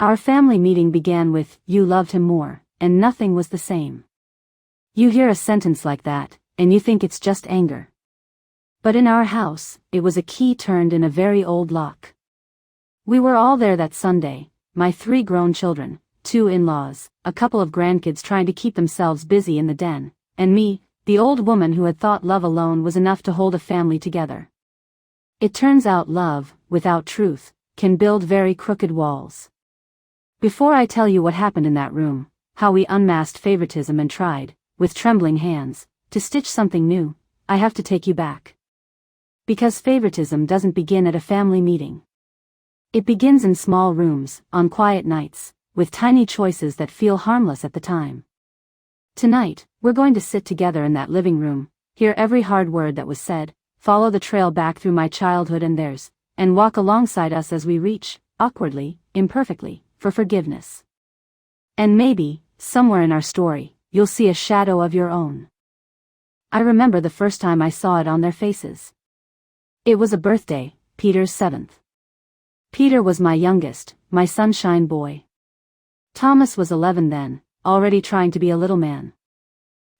Our family meeting began with, "You loved him more," and nothing was the same. You hear a sentence like that, and you think it's just anger. But in our house, it was a key turned in a very old lock. We were all there that Sunday, my 3 grown children, 2 in-laws, a couple of grandkids trying to keep themselves busy in the den, and me, the old woman who had thought love alone was enough to hold a family together. It turns out love, without truth, can build very crooked walls. Before I tell you what happened in that room, how we unmasked favoritism and tried, with trembling hands, to stitch something new, I have to take you back. Because favoritism doesn't begin at a family meeting. It begins in small rooms, on quiet nights, with tiny choices that feel harmless at the time. Tonight, we're going to sit together in that living room, hear every hard word that was said, follow the trail back through my childhood and theirs, and walk alongside us as we reach, awkwardly, imperfectly, for forgiveness. And maybe, somewhere in our story, you'll see a shadow of your own. I remember the first time I saw it on their faces. It was a birthday, Peter's 7th. Peter was my youngest, my sunshine boy. Thomas was 11 then, already trying to be a little man.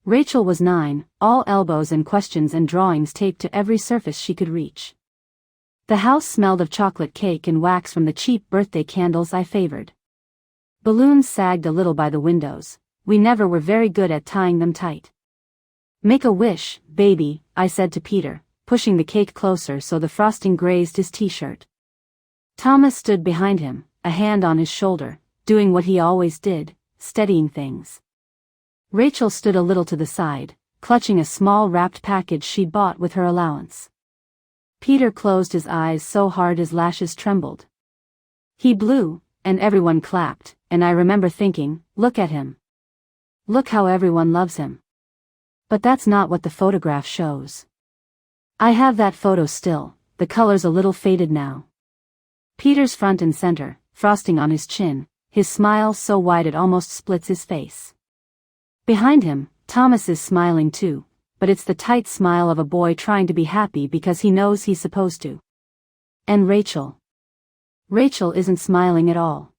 Rachel was 9, all elbows and questions and drawings taped to every surface she could reach. The house smelled of chocolate cake and wax from the cheap birthday candles I favored. Balloons sagged a little by the windows, we never were very good at tying them tight. "Make a wish, baby," I said to Peter, pushing the cake closer so the frosting grazed his t-shirt. Thomas stood behind him, a hand on his shoulder, doing what he always did, steadying things. Rachel stood a little to the side, clutching a small wrapped package she'd bought with her allowance. Peter closed his eyes so hard his lashes trembled. He blew, and everyone clapped, and I remember thinking, look at him. Look how everyone loves him. But that's not what the photograph shows. I have that photo still, the color's a little faded now. Peter's front and center, frosting on his chin, his smile so wide it almost splits his face. Behind him, Thomas is smiling too, but it's the tight smile of a boy trying to be happy because he knows he's supposed to. And Rachel. Rachel isn't smiling at all.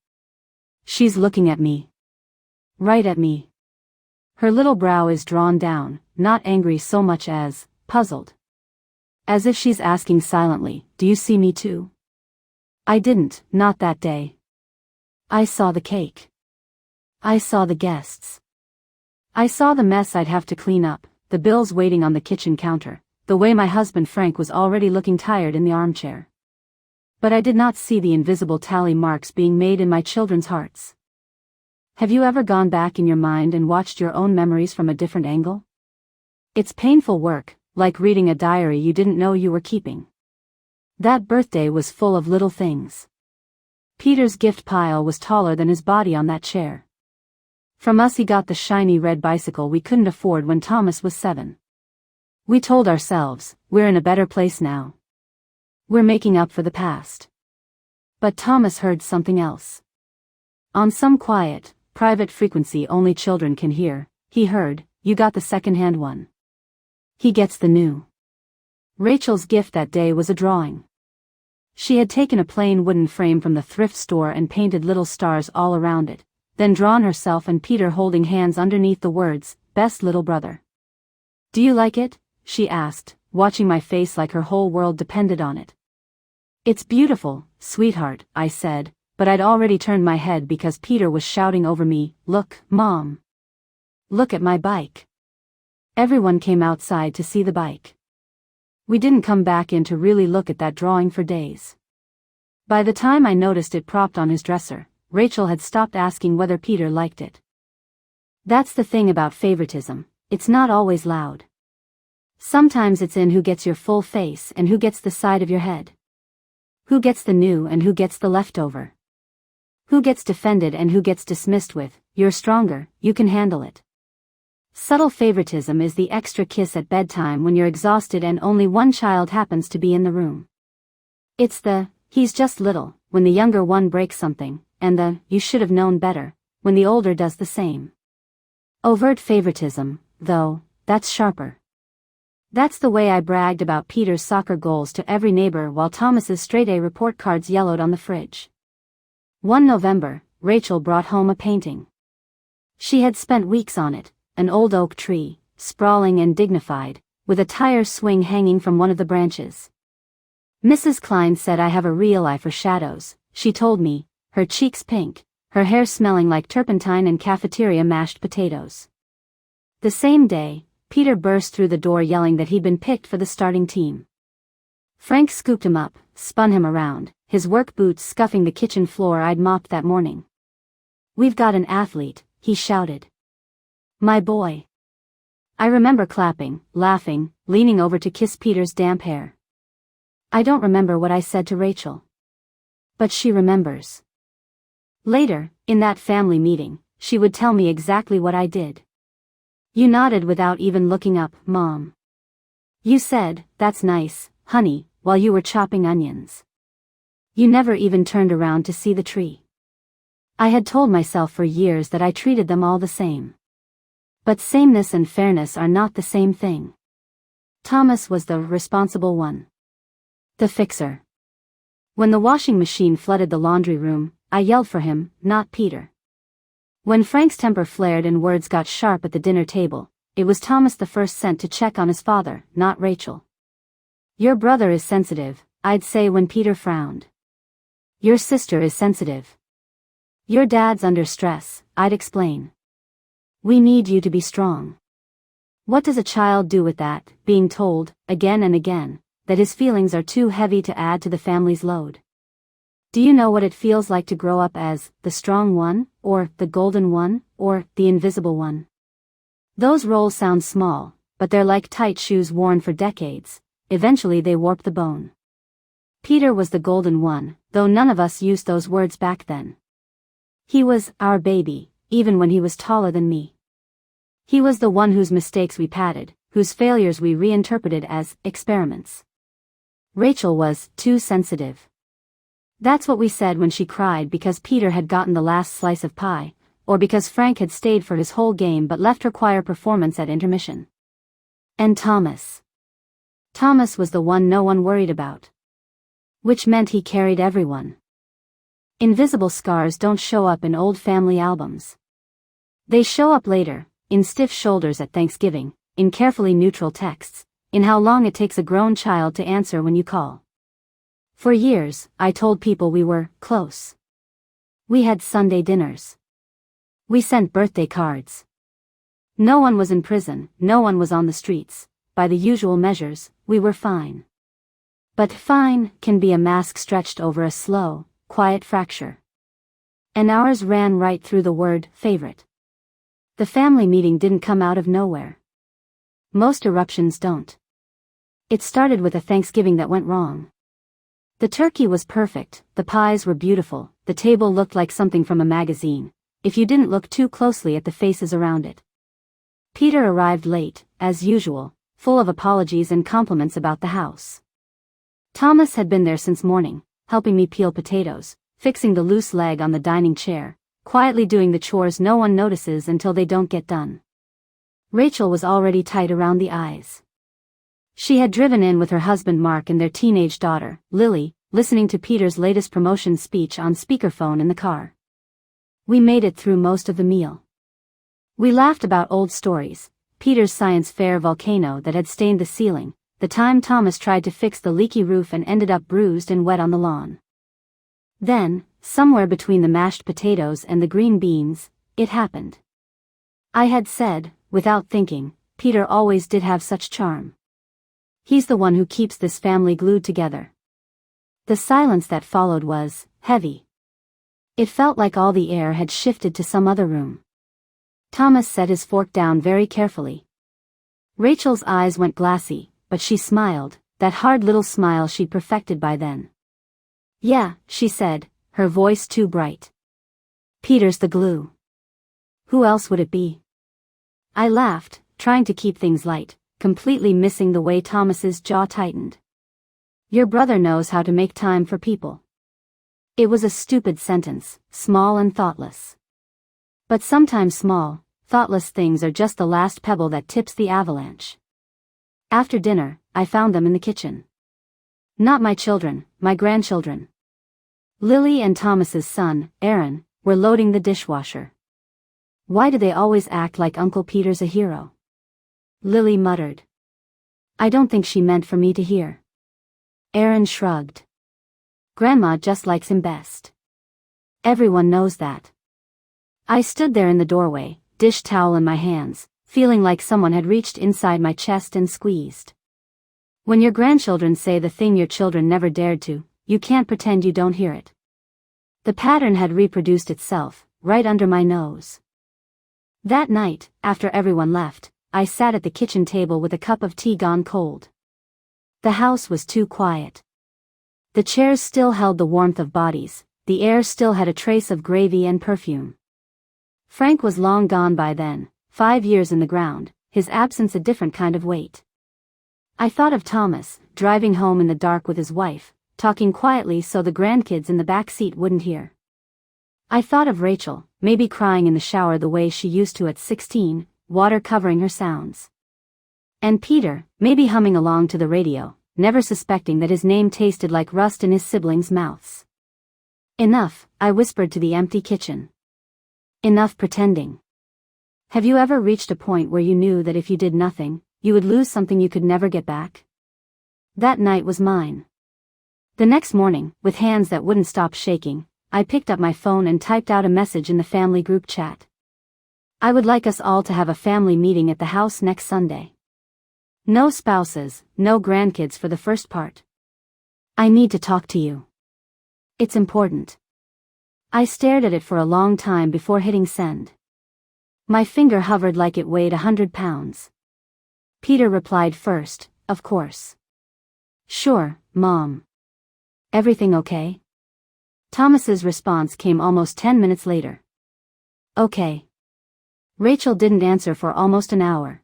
She's looking at me. Right at me. Her little brow is drawn down, not angry so much as puzzled. As if she's asking silently, "Do you see me too?" I didn't, not that day. I saw the cake. I saw the guests. I saw the mess I'd have to clean up, the bills waiting on the kitchen counter, the way my husband Frank was already looking tired in the armchair. But I did not see the invisible tally marks being made in my children's hearts. Have you ever gone back in your mind and watched your own memories from a different angle? It's painful work, like reading a diary you didn't know you were keeping. That birthday was full of little things. Peter's gift pile was taller than his body on that chair. From us he got the shiny red bicycle we couldn't afford when Thomas was 7. We told ourselves, we're in a better place now. We're making up for the past. But Thomas heard something else. On some quiet, private frequency only children can hear, he heard, "You got the second-hand one. He gets the new." Rachel's gift that day was a drawing. She had taken a plain wooden frame from the thrift store and painted little stars all around it, then drawn herself and Peter holding hands underneath the words, "Best little brother." "Do you like it?" she asked, watching my face like her whole world depended on it. "It's beautiful, sweetheart," I said, but I'd already turned my head because Peter was shouting over me, "Look, Mom. Look at my bike." Everyone came outside to see the bike. We didn't come back in to really look at that drawing for days. By the time I noticed it propped on his dresser, Rachel had stopped asking whether Peter liked it. That's the thing about favoritism, it's not always loud. Sometimes it's in who gets your full face and who gets the side of your head. Who gets the new and who gets the leftover. Who gets defended and who gets dismissed with, "You're stronger, you can handle it." Subtle favoritism is the extra kiss at bedtime when you're exhausted and only one child happens to be in the room. It's the, "He's just little," when the younger one breaks something, and the, "You should have known better," when the older does the same. Overt favoritism, though, that's sharper. That's the way I bragged about Peter's soccer goals to every neighbor while Thomas's straight-A report cards yellowed on the fridge. One November, Rachel brought home a painting. She had spent weeks on it, an old oak tree, sprawling and dignified, with a tire swing hanging from one of the branches. Mrs. Klein said I have a real eye for shadows, she told me, her cheeks pink, her hair smelling like turpentine and cafeteria mashed potatoes. The same day, Peter burst through the door yelling that he'd been picked for the starting team. Frank scooped him up, spun him around, his work boots scuffing the kitchen floor I'd mopped that morning. "We've got an athlete," he shouted. "My boy." I remember clapping, laughing, leaning over to kiss Peter's damp hair. I don't remember what I said to Rachel. But she remembers. Later, in that family meeting, she would tell me exactly what I did. "You nodded without even looking up, Mom. You said, 'That's nice, honey,' while you were chopping onions. You never even turned around to see the tree." I had told myself for years that I treated them all the same. But sameness and fairness are not the same thing. Thomas was the responsible one. The fixer. When the washing machine flooded the laundry room, I yelled for him, not Peter. When Frank's temper flared and words got sharp at the dinner table, it was Thomas the first sent to check on his father, not Rachel. "Your brother is sensitive," I'd say when Peter frowned. "Your sister is sensitive. Your dad's under stress," I'd explain. "We need you to be strong." What does a child do with that, being told, again and again, that his feelings are too heavy to add to the family's load? Do you know what it feels like to grow up as the strong one, or the golden one, or the invisible one? Those roles sound small, but they're like tight shoes worn for decades. Eventually they warp the bone. Peter was the golden one, though none of us used those words back then. He was our baby, even when he was taller than me. He was the one whose mistakes we patted, whose failures we reinterpreted as experiments. Rachel was too sensitive. That's what we said when she cried because Peter had gotten the last slice of pie, or because Frank had stayed for his whole game but left her choir performance at intermission. And Thomas. Thomas was the one no one worried about. Which meant he carried everyone. Invisible scars don't show up in old family albums. They show up later, in stiff shoulders at Thanksgiving, in carefully neutral texts, in how long it takes a grown child to answer when you call. For years, I told people we were close. We had Sunday dinners. We sent birthday cards. No one was in prison, no one was on the streets. By the usual measures, we were fine. But fine can be a mask stretched over a slow, quiet fracture. And ours ran right through the word favorite. The family meeting didn't come out of nowhere. Most eruptions don't. It started with a Thanksgiving that went wrong. The turkey was perfect, the pies were beautiful, the table looked like something from a magazine, if you didn't look too closely at the faces around it. Peter arrived late, as usual, full of apologies and compliments about the house. Thomas had been there since morning, helping me peel potatoes, fixing the loose leg on the dining chair, quietly doing the chores no one notices until they don't get done. Rachel was already tight around the eyes. She had driven in with her husband Mark and their teenage daughter, Lily, listening to Peter's latest promotion speech on speakerphone in the car. We made it through most of the meal. We laughed about old stories, Peter's science fair volcano that had stained the ceiling, the time Thomas tried to fix the leaky roof and ended up bruised and wet on the lawn. Then, somewhere between the mashed potatoes and the green beans, it happened. I had said, without thinking, Peter always did have such charm. He's the one who keeps this family glued together. The silence that followed was heavy. It felt like all the air had shifted to some other room. Thomas set his fork down very carefully. Rachel's eyes went glassy, but she smiled, that hard little smile she'd perfected by then. "Yeah," she said, her voice too bright. "Peter's the glue. Who else would it be?" I laughed, trying to keep things light, completely missing the way Thomas's jaw tightened. "Your brother knows how to make time for people." It was a stupid sentence, small and thoughtless. But sometimes small, thoughtless things are just the last pebble that tips the avalanche. After dinner, I found them in the kitchen. Not my children, my grandchildren. Lily and Thomas's son, Aaron, we're loading the dishwasher. Why do they always act like Uncle Peter's a hero? Lily muttered. I don't think she meant for me to hear. Aaron shrugged. Grandma just likes him best. Everyone knows that. I stood there in the doorway, dish towel in my hands, feeling like someone had reached inside my chest and squeezed. When your grandchildren say the thing your children never dared to, you can't pretend you don't hear it. The pattern had reproduced itself, right under my nose. That night, after everyone left, I sat at the kitchen table with a cup of tea gone cold. The house was too quiet. The chairs still held the warmth of bodies, the air still had a trace of gravy and perfume. Frank was long gone by then, 5 years in the ground, his absence a different kind of weight. I thought of Thomas, driving home in the dark with his wife, talking quietly so the grandkids in the back seat wouldn't hear. I thought of Rachel, maybe crying in the shower the way she used to at 16, water covering her sounds. And Peter, maybe humming along to the radio, never suspecting that his name tasted like rust in his siblings' mouths. Enough, I whispered to the empty kitchen. Enough pretending. Have you ever reached a point where you knew that if you did nothing, you would lose something you could never get back? That night was mine. The next morning, with hands that wouldn't stop shaking, I picked up my phone and typed out a message in the family group chat. I would like us all to have a family meeting at the house next Sunday. No spouses, no grandkids for the first part. I need to talk to you. It's important. I stared at it for a long time before hitting send. My finger hovered like it weighed 100 pounds. Peter replied first, of course. Sure, Mom. Everything okay? Thomas's response came almost 10 minutes later. Okay. Rachel didn't answer for almost an hour.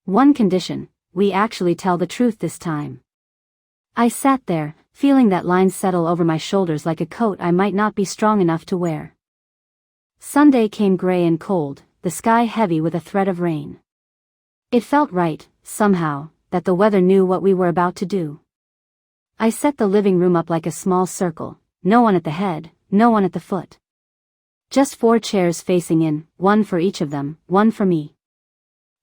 One condition, we actually tell the truth this time. I sat there, feeling that line settle over my shoulders like a coat I might not be strong enough to wear. Sunday came gray and cold, the sky heavy with a threat of rain. It felt right, somehow, that the weather knew what we were about to do. I set the living room up like a small circle, no one at the head, no one at the foot. Just 4 chairs facing in, one for each of them, one for me.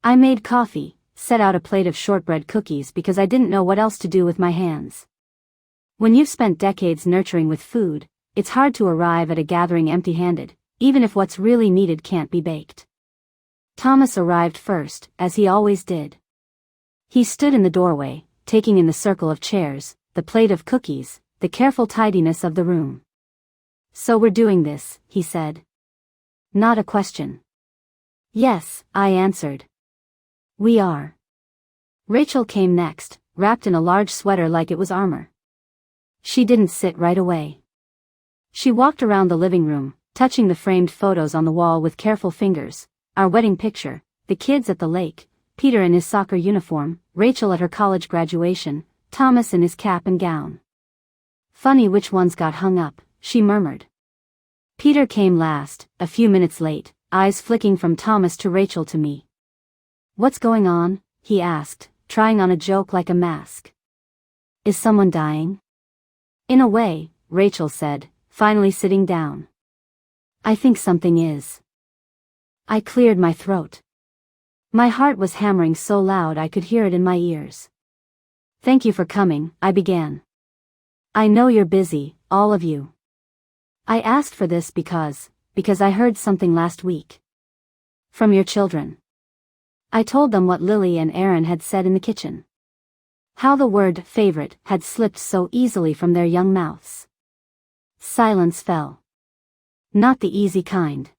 I made coffee, set out a plate of shortbread cookies because I didn't know what else to do with my hands. When you've spent decades nurturing with food, it's hard to arrive at a gathering empty-handed, even if what's really needed can't be baked. Thomas arrived first, as he always did. He stood in the doorway, taking in the circle of chairs, the plate of cookies, the careful tidiness of the room. So we're doing this, he said. Not a question. Yes, I answered. We are. Rachel came next, wrapped in a large sweater like it was armor. She didn't sit right away. She walked around the living room, touching the framed photos on the wall with careful fingers, our wedding picture, the kids at the lake, Peter in his soccer uniform, Rachel at her college graduation, Thomas in his cap and gown. Funny which ones got hung up, she murmured. Peter came last, a few minutes late, eyes flicking from Thomas to Rachel to me. What's going on? He asked, trying on a joke like a mask. Is someone dying? In a way, Rachel said, finally sitting down. I think something is. I cleared my throat. My heart was hammering so loud I could hear it in my ears. Thank you for coming, I began. I know you're busy, all of you. I asked for this because I heard something last week. From your children. I told them what Lily and Aaron had said in the kitchen. How the word favorite had slipped so easily from their young mouths. Silence fell. Not the easy kind.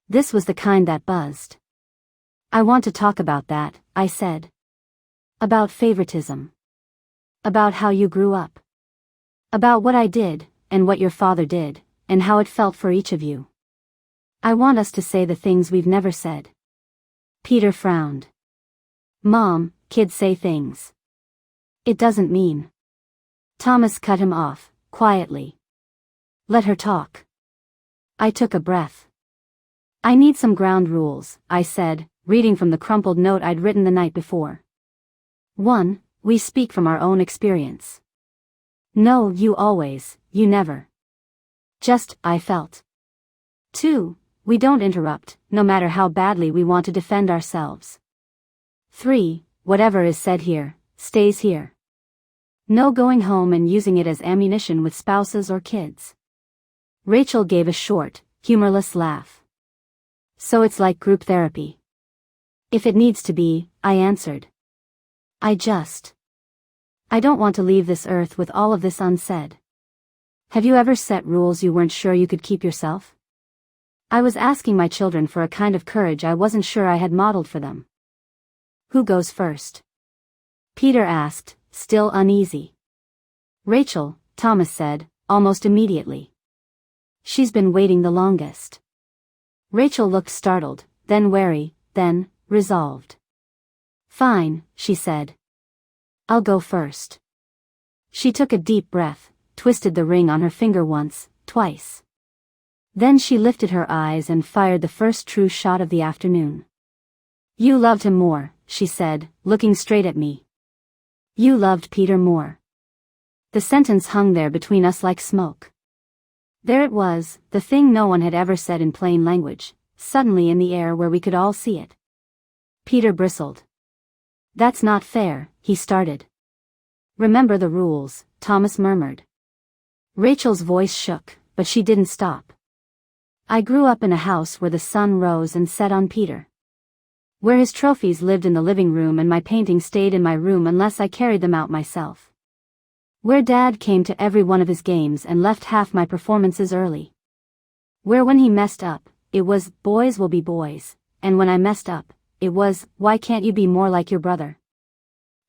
This was the kind that buzzed. I want to talk about that, I said. About favoritism. About how you grew up. About what I did, and what your father did, and how it felt for each of you. I want us to say the things we've never said. Peter frowned. Mom, kids say things. It doesn't mean. Thomas cut him off, quietly. Let her talk. I took a breath. I need some ground rules, I said, reading from the crumpled note I'd written the night before. 1. We speak from our own experience. No, you always, you never. Just, I felt. 2. We don't interrupt, no matter how badly we want to defend ourselves. 3. Whatever is said here, stays here. No going home and using it as ammunition with spouses or kids. Rachel gave a short, humorless laugh. So it's like group therapy. If it needs to be, I answered. I don't want to leave this earth with all of this unsaid. Have you ever set rules you weren't sure you could keep yourself? I was asking my children for a kind of courage I wasn't sure I had modeled for them. Who goes first? Peter asked, still uneasy. Rachel, Thomas said, almost immediately. She's been waiting the longest. Rachel looked startled, then wary, then resolved. Fine, she said. I'll go first. She took a deep breath, twisted the ring on her finger once, twice. Then she lifted her eyes and fired the first true shot of the afternoon. You loved him more, she said, looking straight at me. You loved Peter more. The sentence hung there between us like smoke. There it was, the thing no one had ever said in plain language, suddenly in the air where we could all see it. Peter bristled. That's not fair, he started. Remember the rules, Thomas murmured. Rachel's voice shook, but she didn't stop. I grew up in a house where the sun rose and set on Peter. Where his trophies lived in the living room and my paintings stayed in my room unless I carried them out myself. Where Dad came to every one of his games and left half my performances early. Where when he messed up, it was, boys will be boys, and when I messed up, it was, why can't you be more like your brother?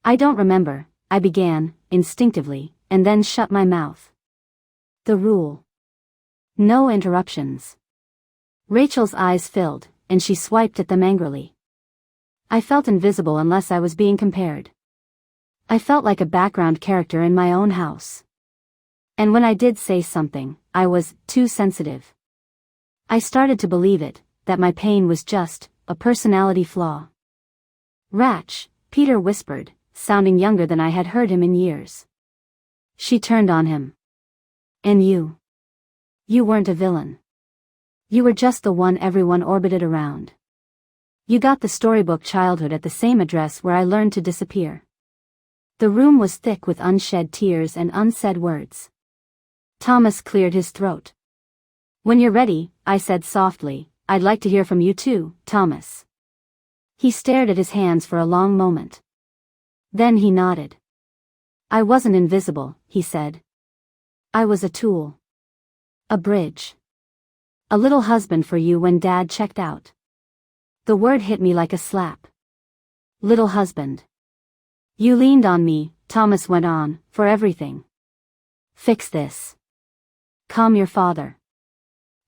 I don't remember, I began, instinctively, and then shut my mouth. The rule. No interruptions. Rachel's eyes filled, and she swiped at them angrily. I felt invisible unless I was being compared. I felt like a background character in my own house. And when I did say something, I was too sensitive. I started to believe it, that my pain was just a personality flaw. Ratch, Peter whispered, sounding younger than I had heard him in years. She turned on him. And you? You weren't a villain. You were just the one everyone orbited around. You got the storybook childhood at the same address where I learned to disappear. The room was thick with unshed tears and unsaid words. Thomas cleared his throat. When you're ready, I said softly, I'd like to hear from you too, Thomas. He stared at his hands for a long moment. Then he nodded. I wasn't invisible, he said. I was a tool. A bridge. A little husband for you when Dad checked out. The word hit me like a slap. Little husband. You leaned on me, Thomas went on, for everything. Fix this. Calm your father.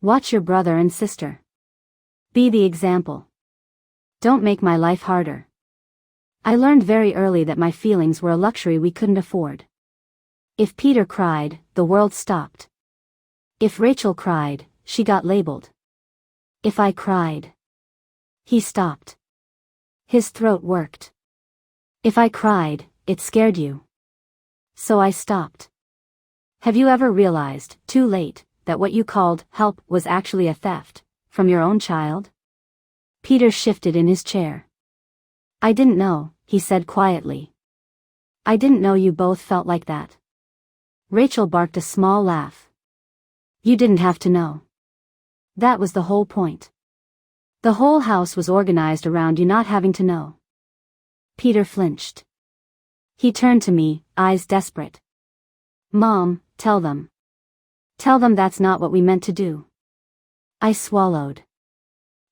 Watch your brother and sister. Be the example. Don't make my life harder. I learned very early that my feelings were a luxury we couldn't afford. If Peter cried, the world stopped. If Rachel cried, she got labeled. If I cried. He stopped. His throat worked. If I cried, it scared you. So I stopped. Have you ever realized, too late, that what you called help was actually a theft, from your own child? Peter shifted in his chair. I didn't know, he said quietly. I didn't know you both felt like that. Rachel barked a small laugh. You didn't have to know. That was the whole point. The whole house was organized around you not having to know. Peter flinched. He turned to me, eyes desperate. Mom, tell them. Tell them that's not what we meant to do. I swallowed.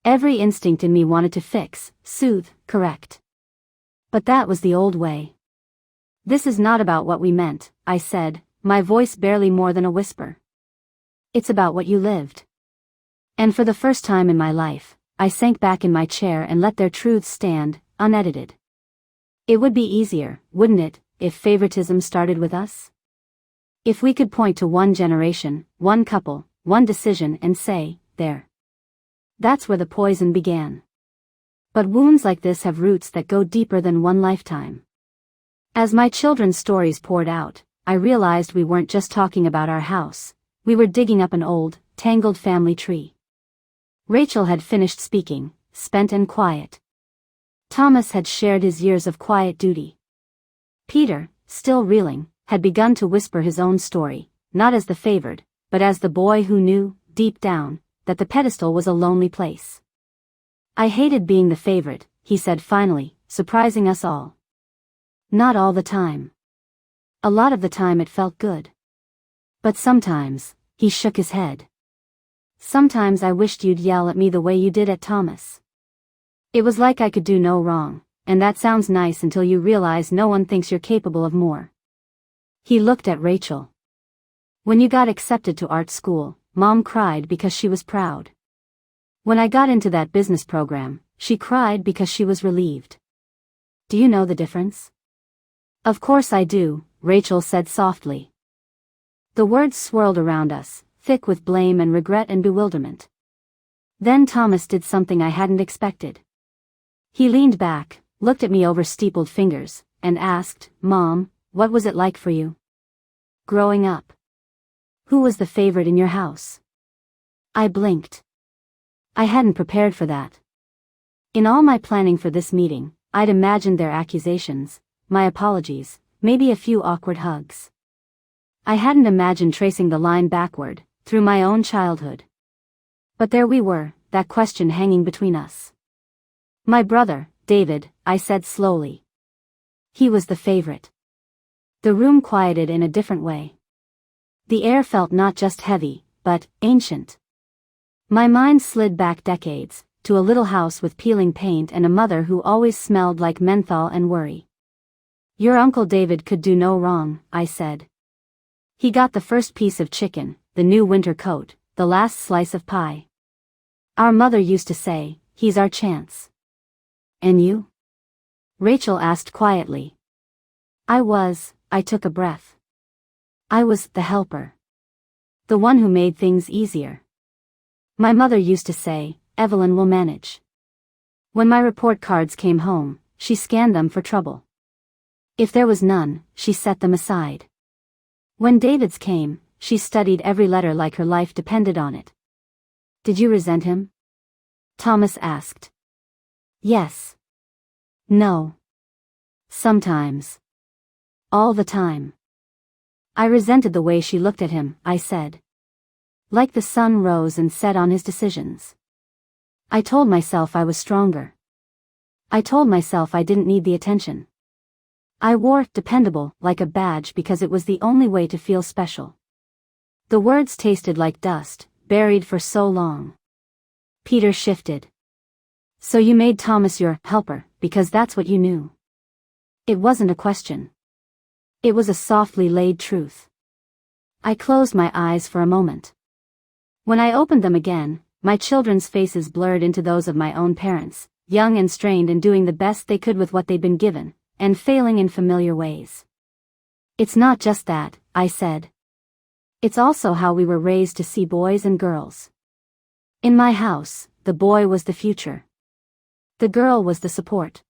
Every instinct in me wanted to fix, soothe, correct. But that was the old way. This is not about what we meant, I said, my voice barely more than a whisper. It's about what you lived. And for the first time in my life, I sank back in my chair and let their truths stand, unedited. It would be easier, wouldn't it, if favoritism started with us? If we could point to one generation, one couple, one decision and say, there. That's where the poison began. But wounds like this have roots that go deeper than one lifetime. As my children's stories poured out, I realized we weren't just talking about our house, we were digging up an old, tangled family tree. Rachel had finished speaking, spent and quiet. Thomas had shared his years of quiet duty. Peter, still reeling, had begun to whisper his own story, not as the favored, but as the boy who knew, deep down, that the pedestal was a lonely place. I hated being the favorite, he said finally, surprising us all. Not all the time. A lot of the time it felt good. But sometimes, he shook his head. Sometimes I wished you'd yell at me the way you did at Thomas. It was like I could do no wrong, and that sounds nice until you realize no one thinks you're capable of more. He looked at Rachel. When you got accepted to art school, Mom cried because she was proud. When I got into that business program, she cried because she was relieved. Do you know the difference? Of course I do, Rachel said softly. The words swirled around us, thick with blame and regret and bewilderment. Then Thomas did something I hadn't expected. He leaned back, looked at me over steepled fingers, and asked, Mom, what was it like for you? Growing up. Who was the favorite in your house? I blinked. I hadn't prepared for that. In all my planning for this meeting, I'd imagined their accusations, my apologies, maybe a few awkward hugs. I hadn't imagined tracing the line backward, through my own childhood. But there we were, that question hanging between us. My brother, David, I said slowly. He was the favorite. The room quieted in a different way. The air felt not just heavy, but ancient. My mind slid back decades, to a little house with peeling paint and a mother who always smelled like menthol and worry. Your Uncle David could do no wrong, I said. He got the first piece of chicken, the new winter coat, the last slice of pie. Our mother used to say, he's our chance. And you? Rachel asked quietly. I took a breath. I was the helper. The one who made things easier. My mother used to say, Evelyn will manage. When my report cards came home, she scanned them for trouble. If there was none, she set them aside. When David's came, she studied every letter like her life depended on it. Did you resent him? Thomas asked. Yes. No. Sometimes. All the time. I resented the way she looked at him, I said. Like the sun rose and set on his decisions. I told myself I was stronger. I told myself I didn't need the attention. I wore dependable like a badge because it was the only way to feel special. The words tasted like dust, buried for so long. Peter shifted. So you made Thomas your helper, because that's what you knew. It wasn't a question. It was a softly laid truth. I closed my eyes for a moment. When I opened them again, my children's faces blurred into those of my own parents, young and strained and doing the best they could with what they'd been given, and failing in familiar ways. It's not just that, I said. It's also how we were raised to see boys and girls. In my house, the boy was the future. The girl was the support.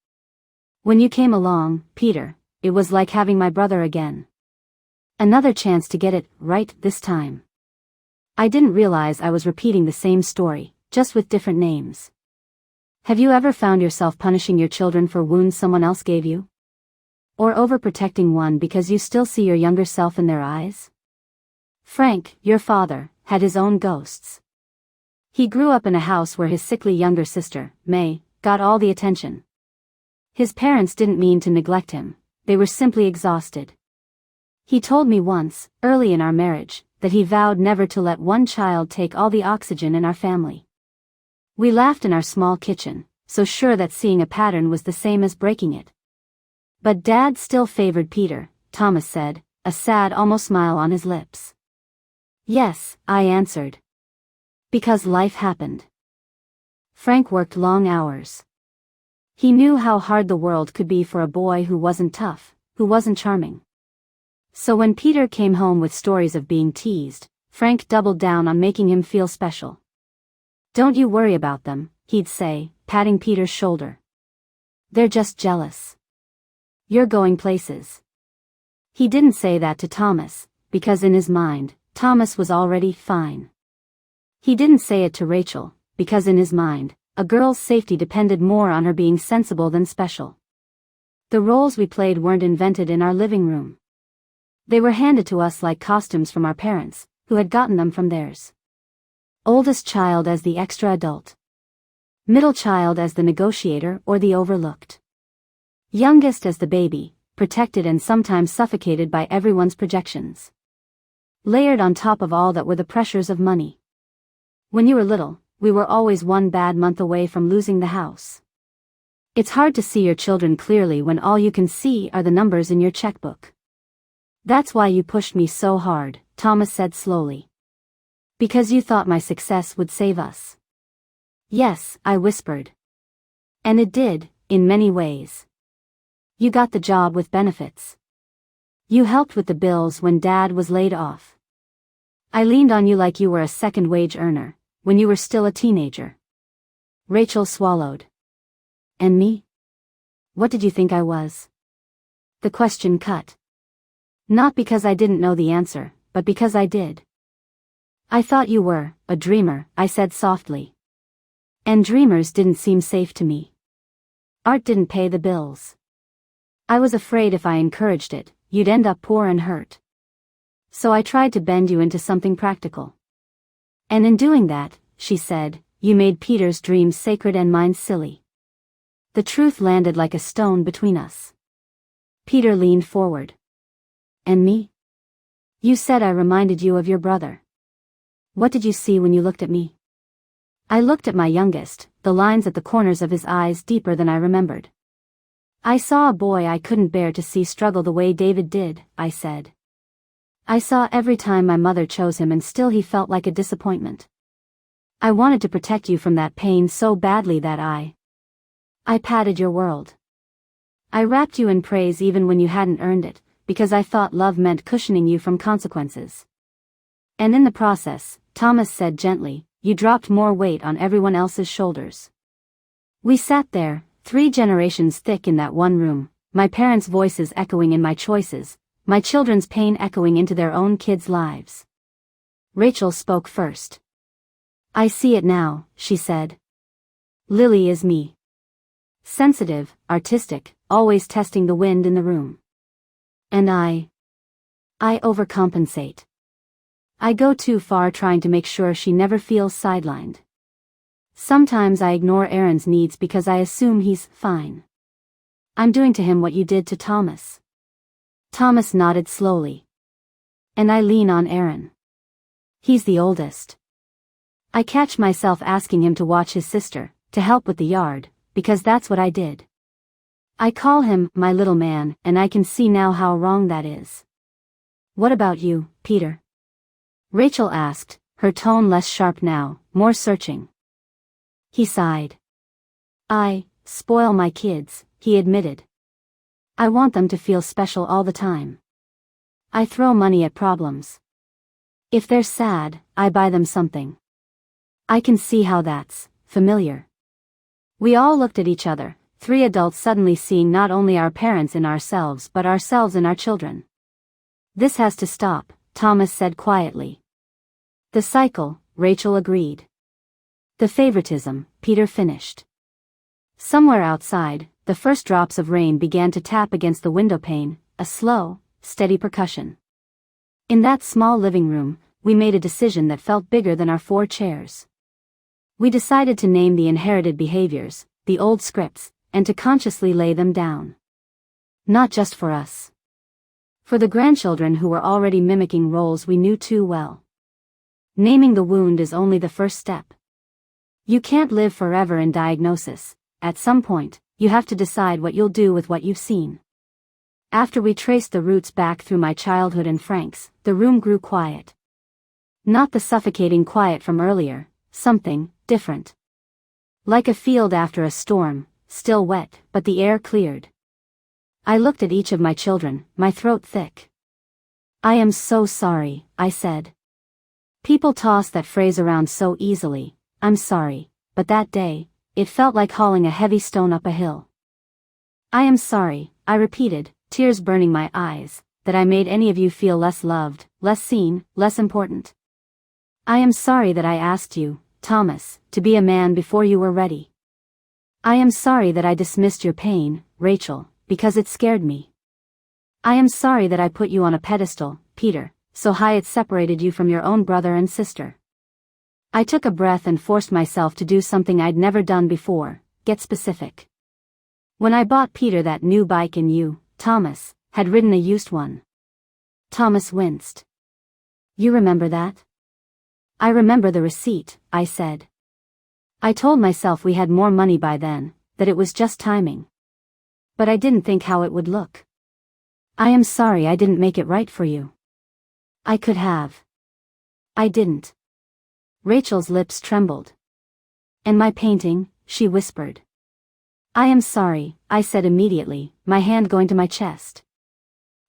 When you came along, Peter, it was like having my brother again. Another chance to get it right this time. I didn't realize I was repeating the same story, just with different names. Have you ever found yourself punishing your children for wounds someone else gave you? Or overprotecting one because you still see your younger self in their eyes? Frank, your father, had his own ghosts. He grew up in a house where his sickly younger sister, May, got all the attention. His parents didn't mean to neglect him, they were simply exhausted. He told me once, early in our marriage, that he vowed never to let one child take all the oxygen in our family. We laughed in our small kitchen, so sure that seeing a pattern was the same as breaking it. But Dad still favored Peter, Thomas said, a sad almost smile on his lips. Yes, I answered. Because life happened. Frank worked long hours. He knew how hard the world could be for a boy who wasn't tough, who wasn't charming. So when Peter came home with stories of being teased, Frank doubled down on making him feel special. Don't you worry about them, he'd say, patting Peter's shoulder. They're just jealous. You're going places. He didn't say that to Thomas, because in his mind, Thomas was already fine. He didn't say it to Rachel, because in his mind, a girl's safety depended more on her being sensible than special. The roles we played weren't invented in our living room. They were handed to us like costumes from our parents, who had gotten them from theirs. Oldest child as the extra adult. Middle child as the negotiator or the overlooked. Youngest as the baby, protected and sometimes suffocated by everyone's projections. Layered on top of all that were the pressures of money. When you were little, we were always one bad month away from losing the house. It's hard to see your children clearly when all you can see are the numbers in your checkbook. That's why you pushed me so hard, Thomas said slowly. Because you thought my success would save us. Yes, I whispered. And it did, in many ways. You got the job with benefits. You helped with the bills when Dad was laid off. I leaned on you like you were a second-wage earner, when you were still a teenager. Rachel swallowed. And me? What did you think I was? The question cut. Not because I didn't know the answer, but because I did. I thought you were a dreamer, I said softly. And dreamers didn't seem safe to me. Art didn't pay the bills. I was afraid if I encouraged it, you'd end up poor and hurt. So I tried to bend you into something practical. And in doing that, she said, you made Peter's dreams sacred and mine silly. The truth landed like a stone between us. Peter leaned forward. And me? You said I reminded you of your brother. What did you see when you looked at me? I looked at my youngest, the lines at the corners of his eyes deeper than I remembered. I saw a boy I couldn't bear to see struggle the way David did, I said. I saw every time my mother chose him and still he felt like a disappointment. I wanted to protect you from that pain so badly that I padded your world. I wrapped you in praise even when you hadn't earned it, because I thought love meant cushioning you from consequences. And in the process, Thomas said gently, you dropped more weight on everyone else's shoulders. We sat there, 3 generations thick in that one room, my parents' voices echoing in my choices, my children's pain echoing into their own kids' lives. Rachel spoke first. I see it now, she said. Lily is me. Sensitive, artistic, always testing the wind in the room. And I overcompensate. I go too far trying to make sure she never feels sidelined. Sometimes I ignore Aaron's needs because I assume he's fine. I'm doing to him what you did to Thomas. Thomas nodded slowly. And I lean on Aaron. He's the oldest. I catch myself asking him to watch his sister, to help with the yard, because that's what I did. I call him my little man, and I can see now how wrong that is. What about you, Peter? Rachel asked, her tone less sharp now, more searching. He sighed. I spoil my kids, he admitted. I want them to feel special all the time. I throw money at problems. If they're sad, I buy them something. I can see how that's familiar. We all looked at each other, 3 adults suddenly seeing not only our parents in ourselves but ourselves in our children. This has to stop, Thomas said quietly. The cycle, Rachel agreed. The favoritism, Peter finished. Somewhere outside, the first drops of rain began to tap against the windowpane, a slow, steady percussion. In that small living room, we made a decision that felt bigger than our 4 chairs. We decided to name the inherited behaviors, the old scripts, and to consciously lay them down. Not just for us. For the grandchildren who were already mimicking roles we knew too well. Naming the wound is only the first step. You can't live forever in diagnosis. At some point, you have to decide what you'll do with what you've seen. After we traced the roots back through my childhood and Frank's, the room grew quiet. Not the suffocating quiet from earlier, something different. Like a field after a storm, still wet, but the air cleared. I looked at each of my children, my throat thick. I am so sorry, I said. People toss that phrase around so easily, I'm sorry, but that day, it felt like hauling a heavy stone up a hill. I am sorry, I repeated, tears burning my eyes, that I made any of you feel less loved, less seen, less important. I am sorry that I asked you Thomas, to be a man before you were ready. I am sorry that I dismissed your pain, Rachel, because it scared me. I am sorry that I put you on a pedestal, Peter, so high it separated you from your own brother and sister. I took a breath and forced myself to do something I'd never done before, get specific. When I bought Peter that new bike and you, Thomas, had ridden a used one. Thomas winced. You remember that? I remember the receipt, I said. I told myself we had more money by then, that it was just timing. But I didn't think how it would look. I am sorry I didn't make it right for you. I could have. I didn't. Rachel's lips trembled. And my painting, she whispered. I am sorry, I said immediately, my hand going to my chest.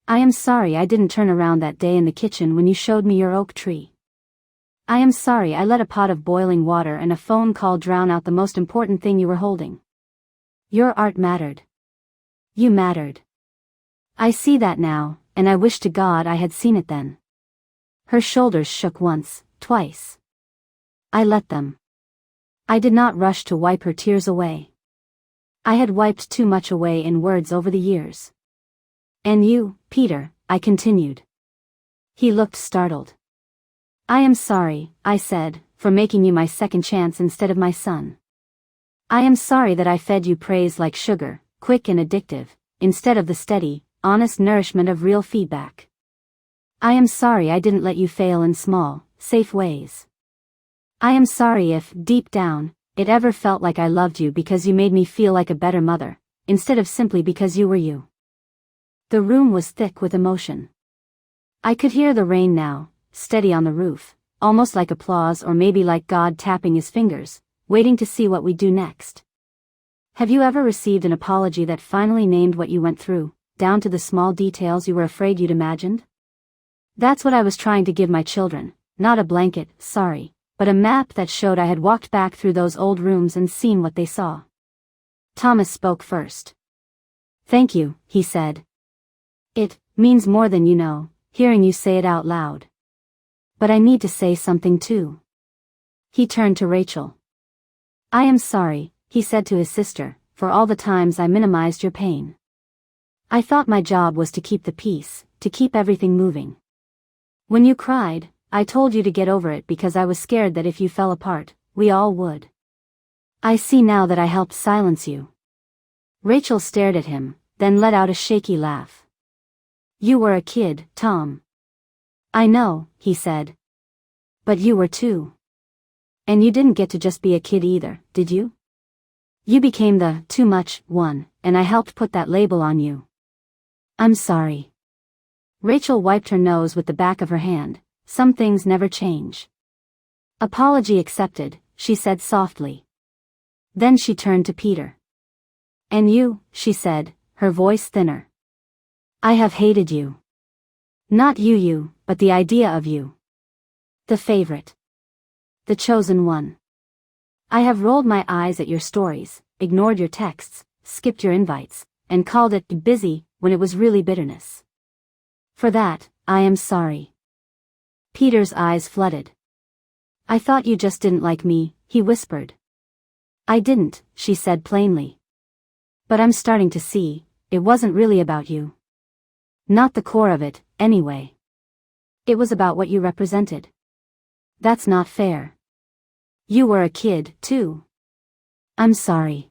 I am sorry I didn't turn around that day in the kitchen when you showed me your oak tree. I am sorry I let a pot of boiling water and a phone call drown out the most important thing you were holding. Your art mattered. You mattered. I see that now, and I wish to God I had seen it then. Her shoulders shook once, twice. I let them. I did not rush to wipe her tears away. I had wiped too much away in words over the years. And you, Peter, I continued. He looked startled. I am sorry, I said, for making you my second chance instead of my son. I am sorry that I fed you praise like sugar, quick and addictive, instead of the steady, honest nourishment of real feedback. I am sorry I didn't let you fail in small, safe ways. I am sorry if, deep down, it ever felt like I loved you because you made me feel like a better mother, instead of simply because you were you. The room was thick with emotion. I could hear the rain now, steady on the roof, almost like applause or maybe like God tapping his fingers, waiting to see what we'd do next. Have you ever received an apology that finally named what you went through, down to the small details you were afraid you'd imagined? That's what I was trying to give my children, not a blanket, sorry, but a map that showed I had walked back through those old rooms and seen what they saw. Thomas spoke first. Thank you, he said. It means more than you know, hearing you say it out loud. But I need to say something too. He turned to Rachel. I am sorry, he said to his sister, for all the times I minimized your pain. I thought my job was to keep the peace, to keep everything moving. When you cried, I told you to get over it because I was scared that if you fell apart, we all would. I see now that I helped silence you. Rachel stared at him, then let out a shaky laugh. You were a kid, Tom. I know, he said. But you were too. And you didn't get to just be a kid either, did you? You became the too much one, and I helped put that label on you. I'm sorry. Rachel wiped her nose with the back of her hand. Some things never change. Apology accepted, she said softly. Then she turned to Peter. And you, she said, her voice thinner. I have hated you. Not you, but the idea of you. The favorite. The chosen one. I have rolled my eyes at your stories, ignored your texts, skipped your invites, and called it busy when it was really bitterness. For that, I am sorry. Peter's eyes flooded. I thought you just didn't like me, he whispered. I didn't, she said plainly. But I'm starting to see, it wasn't really about you. Not the core of it, anyway. It was about what you represented. That's not fair. You were a kid, too. I'm sorry.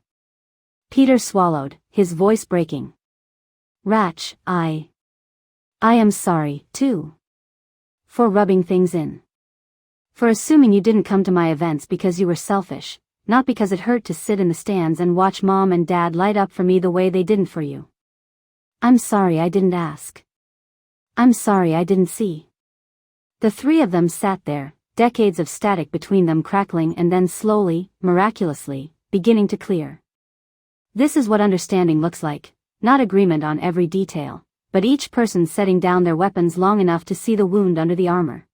Peter swallowed, his voice breaking. Ratch, I am sorry, too. For rubbing things in. For assuming you didn't come to my events because you were selfish, not because it hurt to sit in the stands and watch Mom and Dad light up for me the way they didn't for you. I'm sorry I didn't ask. I'm sorry I didn't see. The three of them sat there, decades of static between them crackling and then slowly, miraculously, beginning to clear. This is what understanding looks like, not agreement on every detail, but each person setting down their weapons long enough to see the wound under the armor.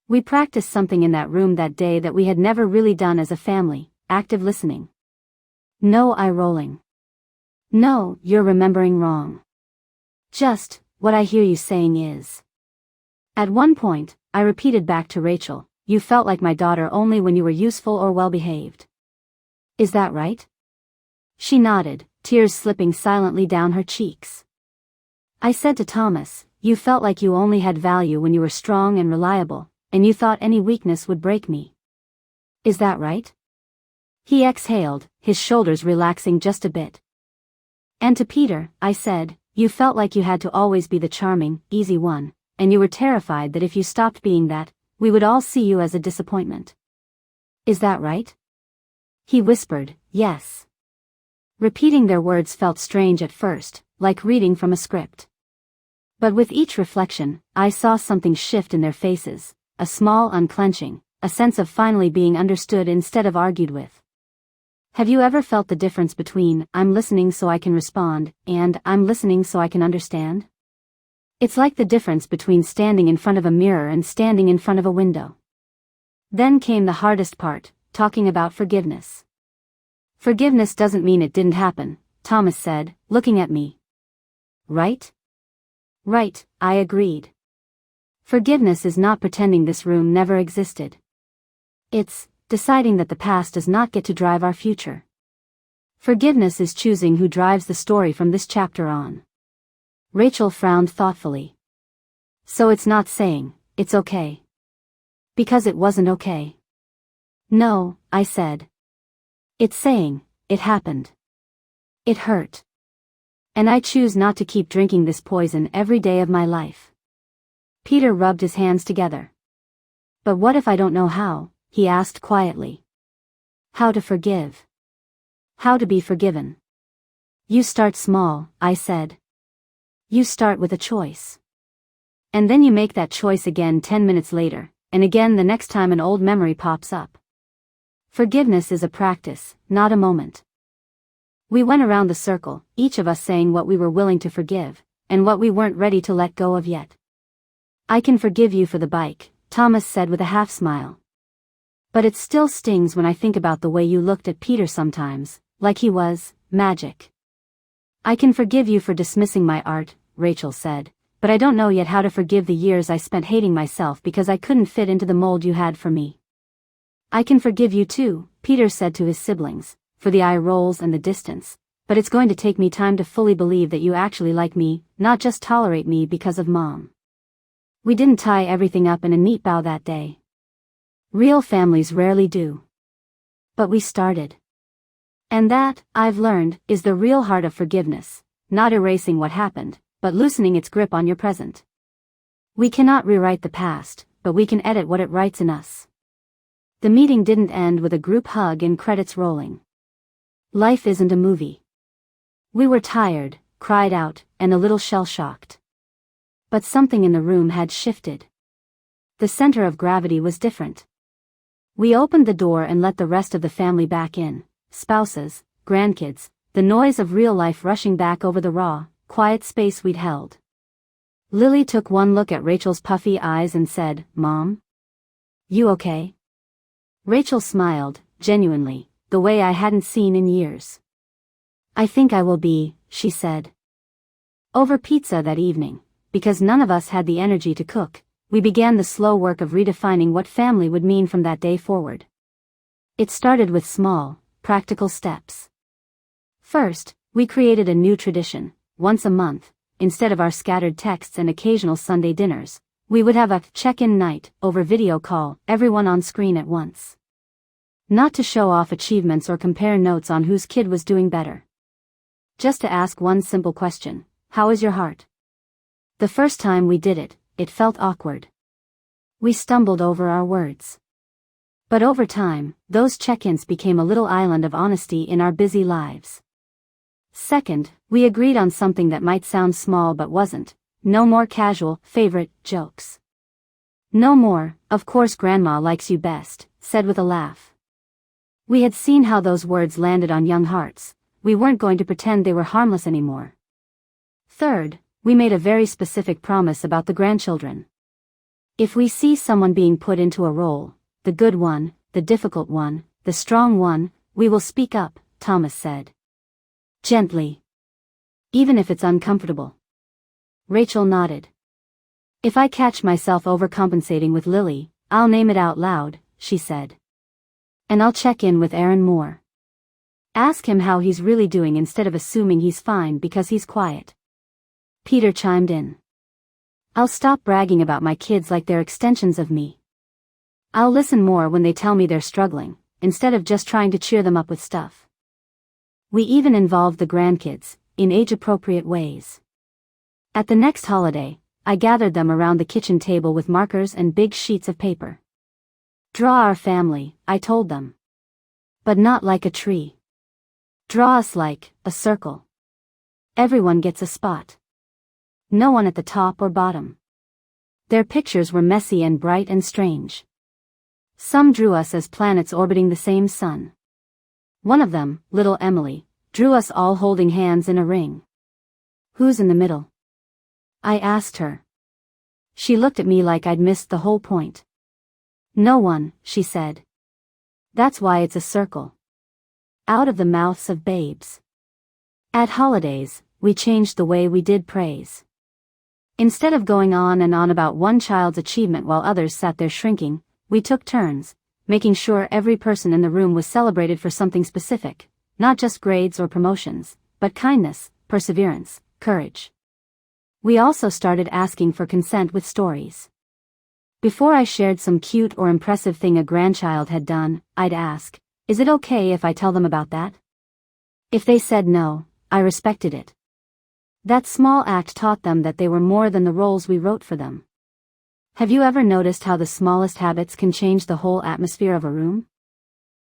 We practiced something in that room that day that we had never really done as a family, active listening. No eye rolling. No, you're remembering wrong. Just, what I hear you saying is. At one point, I repeated back to Rachel, you felt like my daughter only when you were useful or well-behaved. Is that right? She nodded, tears slipping silently down her cheeks. I said to Thomas, you felt like you only had value when you were strong and reliable, and you thought any weakness would break me. Is that right? He exhaled, his shoulders relaxing just a bit. And to Peter, I said, you felt like you had to always be the charming, easy one, and you were terrified that if you stopped being that, we would all see you as a disappointment. Is that right? He whispered, yes. Repeating their words felt strange at first, like reading from a script. But with each reflection, I saw something shift in their faces, a small unclenching, a sense of finally being understood instead of argued with. Have you ever felt the difference between, I'm listening so I can respond, and, I'm listening so I can understand? It's like the difference between standing in front of a mirror and standing in front of a window. Then came the hardest part, talking about forgiveness. Forgiveness doesn't mean it didn't happen, Thomas said, looking at me. Right? Right, I agreed. Forgiveness is not pretending this room never existed. It's deciding that the past does not get to drive our future. Forgiveness is choosing who drives the story from this chapter on. Rachel frowned thoughtfully. So it's not saying, it's okay. Because it wasn't okay. No, I said. It's saying, it happened. It hurt. And I choose not to keep drinking this poison every day of my life. Peter rubbed his hands together. But what if I don't know how? He asked quietly. How to forgive. How to be forgiven. You start small, I said. You start with a choice. And then you make that choice again 10 minutes later, and again the next time an old memory pops up. Forgiveness is a practice, not a moment. We went around the circle, each of us saying what we were willing to forgive, and what we weren't ready to let go of yet. I can forgive you for the bike, Thomas said with a half smile. But it still stings when I think about the way you looked at Peter sometimes, like he was magic. I can forgive you for dismissing my art, Rachel said, but I don't know yet how to forgive the years I spent hating myself because I couldn't fit into the mold you had for me. I can forgive you too, Peter said to his siblings, for the eye rolls and the distance, but it's going to take me time to fully believe that you actually like me, not just tolerate me because of Mom. We didn't tie everything up in a neat bow that day. Real families rarely do. But we started. And that, I've learned, is the real heart of forgiveness, not erasing what happened, but loosening its grip on your present. We cannot rewrite the past, but we can edit what it writes in us. The meeting didn't end with a group hug and credits rolling. Life isn't a movie. We were tired, cried out, and a little shell-shocked. But something in the room had shifted. The center of gravity was different. We opened the door and let the rest of the family back in, spouses, grandkids, the noise of real life rushing back over the raw, quiet space we'd held. Lily took one look at Rachel's puffy eyes and said, Mom? You okay? Rachel smiled, genuinely, the way I hadn't seen in years. I think I will be, she said. Over pizza that evening, because none of us had the energy to cook, we began the slow work of redefining what family would mean from that day forward. It started with small, practical steps. First, we created a new tradition. Once a month, instead of our scattered texts and occasional Sunday dinners, we would have a check-in night over video call, everyone on screen at once. Not to show off achievements or compare notes on whose kid was doing better. Just to ask one simple question, how is your heart? The first time we did it, it felt awkward. We stumbled over our words. But over time, those check-ins became a little island of honesty in our busy lives. Second, we agreed on something that might sound small but wasn't. No more casual, favorite, jokes. No more, of course Grandma likes you best, said with a laugh. We had seen how those words landed on young hearts. We weren't going to pretend they were harmless anymore. Third, we made a very specific promise about the grandchildren. If we see someone being put into a role, the good one, the difficult one, the strong one, we will speak up, Thomas said. Gently. Even if it's uncomfortable. Rachel nodded. If I catch myself overcompensating with Lily, I'll name it out loud, she said. And I'll check in with Aaron more. Ask him how he's really doing instead of assuming he's fine because he's quiet. Peter chimed in. I'll stop bragging about my kids like they're extensions of me. I'll listen more when they tell me they're struggling, instead of just trying to cheer them up with stuff. We even involved the grandkids, in age-appropriate ways. At the next holiday, I gathered them around the kitchen table with markers and big sheets of paper. Draw our family, I told them. But not like a tree. Draw us like a circle. Everyone gets a spot. No one at the top or bottom. Their pictures were messy and bright and strange. Some drew us as planets orbiting the same sun. One of them, little Emily, drew us all holding hands in a ring. Who's in the middle? I asked her. She looked at me like I'd missed the whole point. No one, she said. That's why it's a circle. Out of the mouths of babes. At holidays, we changed the way we did praise. Instead of going on and on about one child's achievement while others sat there shrinking, we took turns, making sure every person in the room was celebrated for something specific, not just grades or promotions, but kindness, perseverance, courage. We also started asking for consent with stories. Before I shared some cute or impressive thing a grandchild had done, I'd ask, is it okay if I tell them about that? If they said no, I respected it. That small act taught them that they were more than the roles we wrote for them. Have you ever noticed how the smallest habits can change the whole atmosphere of a room?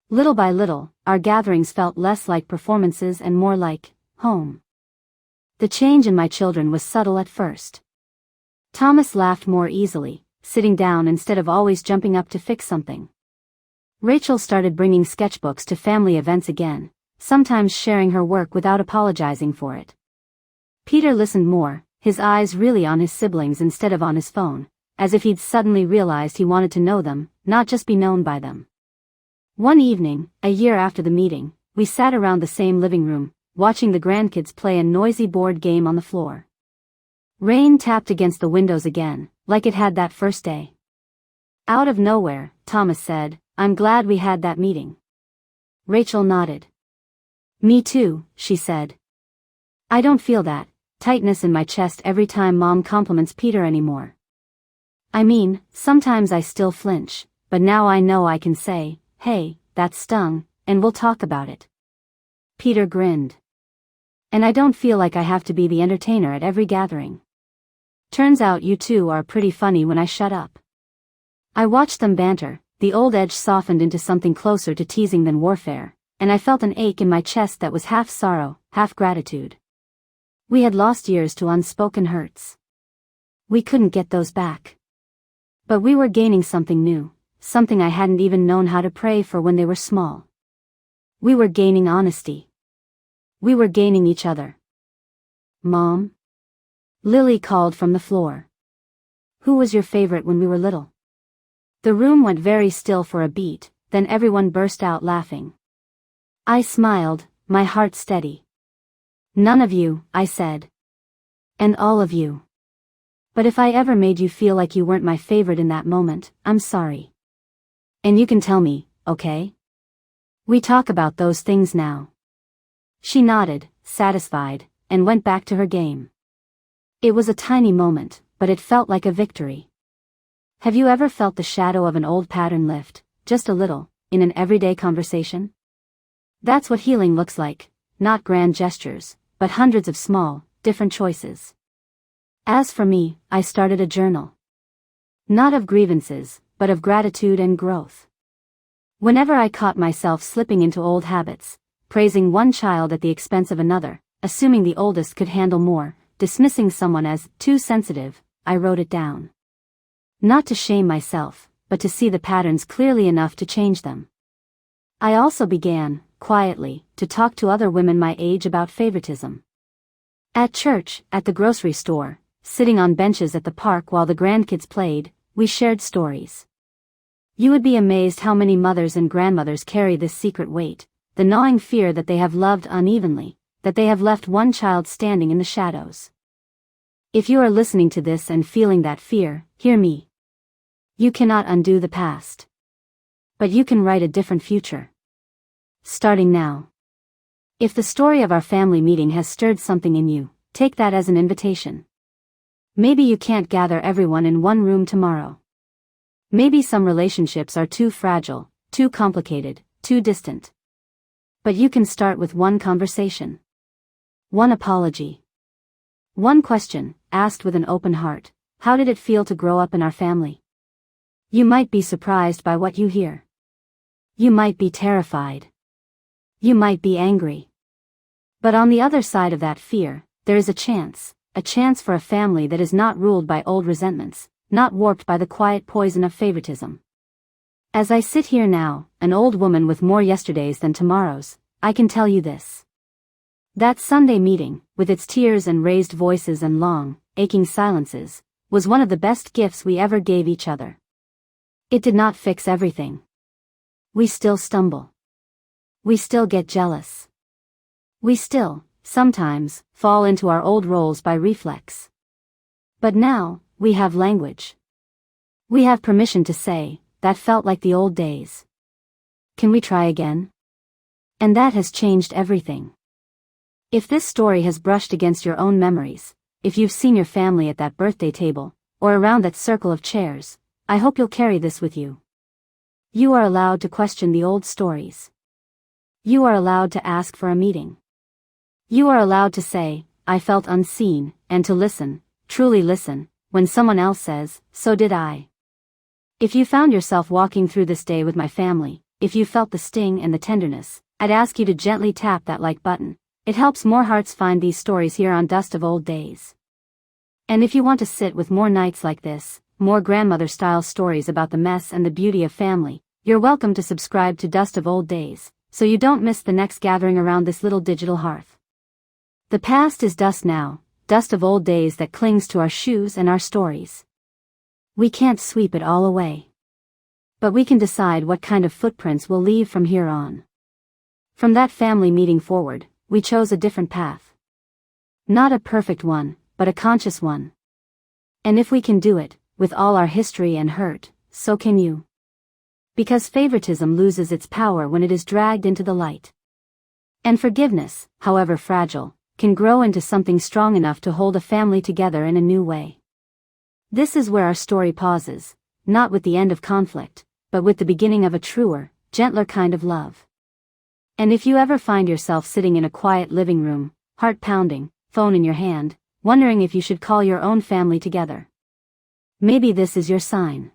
Little by little, our gatherings felt less like performances and more like home. The change in my children was subtle at first. Thomas laughed more easily, sitting down instead of always jumping up to fix something. Rachel started bringing sketchbooks to family events again, sometimes sharing her work without apologizing for it. Peter listened more, his eyes really on his siblings instead of on his phone, as if he'd suddenly realized he wanted to know them, not just be known by them. One evening, a year after the meeting, we sat around the same living room, watching the grandkids play a noisy board game on the floor. Rain tapped against the windows again, like it had that first day. Out of nowhere, Thomas said, I'm glad we had that meeting. Rachel nodded. Me too, she said. I don't feel that tightness in my chest every time Mom compliments Peter anymore. I mean, sometimes I still flinch, but now I know I can say, hey, that stung, and we'll talk about it. Peter grinned. And I don't feel like I have to be the entertainer at every gathering. Turns out you two are pretty funny when I shut up. I watched them banter, the old edge softened into something closer to teasing than warfare, and I felt an ache in my chest that was half sorrow, half gratitude. We had lost years to unspoken hurts. We couldn't get those back. But we were gaining something new, something I hadn't even known how to pray for when they were small. We were gaining honesty. We were gaining each other. Mom? Lily called from the floor. Who was your favorite when we were little? The room went very still for a beat, then everyone burst out laughing. I smiled, my heart steady. None of you, I said. And all of you. But if I ever made you feel like you weren't my favorite in that moment, I'm sorry. And you can tell me, okay? We talk about those things now. She nodded, satisfied, and went back to her game. It was a tiny moment, but it felt like a victory. Have you ever felt the shadow of an old pattern lift, just a little, in an everyday conversation? That's what healing looks like, not grand gestures, but hundreds of small, different choices. As for me, I started a journal. Not of grievances, but of gratitude and growth. Whenever I caught myself slipping into old habits, praising one child at the expense of another, assuming the oldest could handle more, dismissing someone as too sensitive, I wrote it down. Not to shame myself, but to see the patterns clearly enough to change them. I also began, quietly, to talk to other women my age about favoritism. At church, at the grocery store, sitting on benches at the park while the grandkids played, we shared stories. You would be amazed how many mothers and grandmothers carry this secret weight, the gnawing fear that they have loved unevenly, that they have left one child standing in the shadows. If you are listening to this and feeling that fear, hear me. You cannot undo the past. But you can write a different future. Starting now. If the story of our family meeting has stirred something in you, take that as an invitation. Maybe you can't gather everyone in one room tomorrow. Maybe some relationships are too fragile, too complicated, too distant. But you can start with one conversation. One apology. One question, asked with an open heart. How did it feel to grow up in our family? You might be surprised by what you hear. You might be terrified. You might be angry. But on the other side of that fear, there is a chance for a family that is not ruled by old resentments, not warped by the quiet poison of favoritism. As I sit here now, an old woman with more yesterdays than tomorrows, I can tell you this. That Sunday meeting, with its tears and raised voices and long, aching silences, was one of the best gifts we ever gave each other. It did not fix everything. We still stumble. We still get jealous. We still, sometimes, fall into our old roles by reflex. But now, we have language. We have permission to say, that felt like the old days. Can we try again? And that has changed everything. If this story has brushed against your own memories, if you've seen your family at that birthday table, or around that circle of chairs, I hope you'll carry this with you. You are allowed to question the old stories. You are allowed to ask for a meeting. You are allowed to say, I felt unseen, and to listen, truly listen, when someone else says, so did I. If you found yourself walking through this day with my family, if you felt the sting and the tenderness, I'd ask you to gently tap that like button. It helps more hearts find these stories here on Dust of Old Days. And if you want to sit with more nights like this, more grandmother-style stories about the mess and the beauty of family, you're welcome to subscribe to Dust of Old Days, so you don't miss the next gathering around this little digital hearth. The past is dust now, dust of old days that clings to our shoes and our stories. We can't sweep it all away. But we can decide what kind of footprints we'll leave from here on. From that family meeting forward, we chose a different path. Not a perfect one, but a conscious one. And if we can do it, with all our history and hurt, so can you. Because favoritism loses its power when it is dragged into the light. And forgiveness, however fragile, can grow into something strong enough to hold a family together in a new way. This is where our story pauses, not with the end of conflict, but with the beginning of a truer, gentler kind of love. And if you ever find yourself sitting in a quiet living room, heart pounding, phone in your hand, wondering if you should call your own family together, maybe this is your sign.